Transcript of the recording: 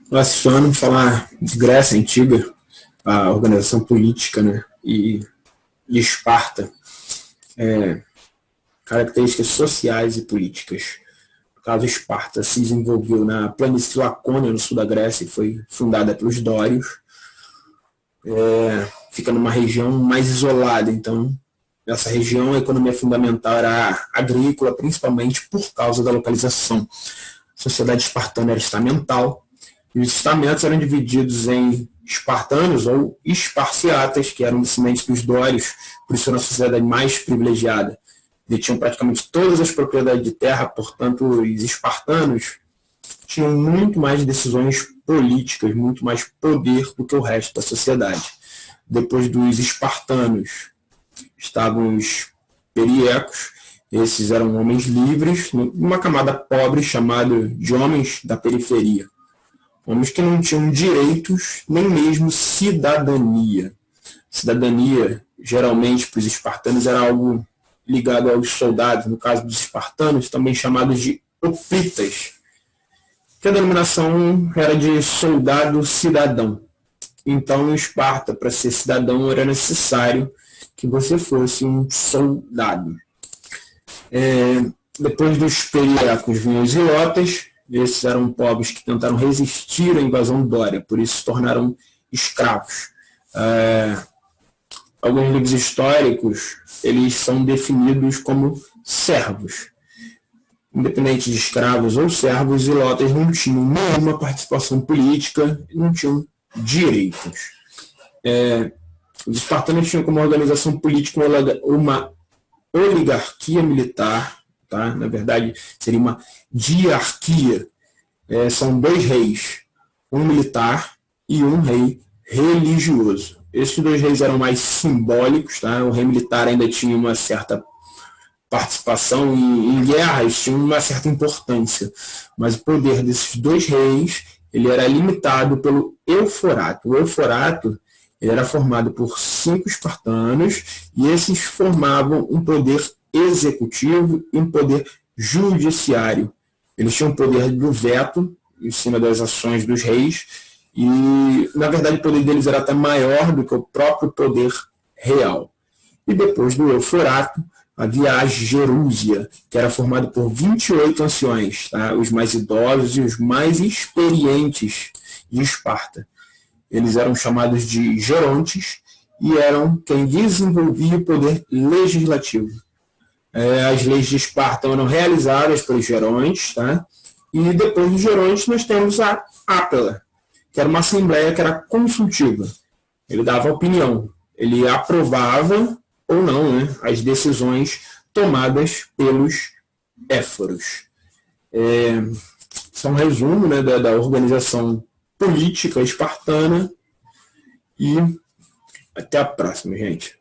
Nós vamos falar de Grécia Antiga, a organização política, né, e Esparta, características sociais e políticas. No caso, Esparta se desenvolveu na planície Lacônia, no sul da Grécia, e foi fundada pelos Dórios. Fica numa região mais isolada, então, nessa região a economia fundamental era agrícola, principalmente por causa da localização. A sociedade espartana era estamental, e os estamentos eram divididos em espartanos ou esparciatas, que eram descendentes dos dórios, por isso era uma sociedade mais privilegiada. Detinham praticamente todas as propriedades de terra, portanto, os espartanos tinham muito mais decisões políticas, muito mais poder do que o resto da sociedade. Depois dos espartanos estavam os periecos, esses eram homens livres, uma camada pobre chamada de homens da periferia. Homens que não tinham direitos, nem mesmo cidadania. Cidadania, geralmente, para os espartanos, era algo ligado aos soldados, no caso dos espartanos, também chamados de hoplitas, que a denominação era de soldado-cidadão. Então, em Esparta, para ser cidadão, era necessário que você fosse um soldado. Depois dos periecos vinham os ilotas. Esses eram povos que tentaram resistir à invasão dória, por isso se tornaram escravos. Alguns livros históricos, eles são definidos como servos. Independente de escravos ou servos, os ilotas não tinham nenhuma participação política, não tinham direitos. Os espartanos tinham como organização política uma oligarquia militar, tá? Na verdade, seria uma diarquia. São dois reis, um militar e um rei religioso. Esses dois reis eram mais simbólicos, tá? O rei militar ainda tinha uma certa participação em guerras, tinha uma certa importância, mas o poder desses dois reis ele era limitado pelo euforato. O euforato ele era formado por 5 espartanos e esses formavam um poder executivo e um poder judiciário. Eles tinham o poder do veto em cima das ações dos reis e, na verdade, o poder deles era até maior do que o próprio poder real. E depois do euforato, havia a gerúsia, que era formada por 28 anciões, tá? Os mais idosos e os mais experientes de Esparta. Eles eram chamados de gerontes e eram quem desenvolvia o poder legislativo. As leis de Esparta eram realizadas pelos gerontes, tá? E depois dos gerontes nós temos a ápela, que era uma assembleia que era consultiva. Ele dava opinião, ele aprovava ou não, né, as decisões tomadas pelos éforos. Isso é um resumo, né, da organização política espartana e até a próxima, gente.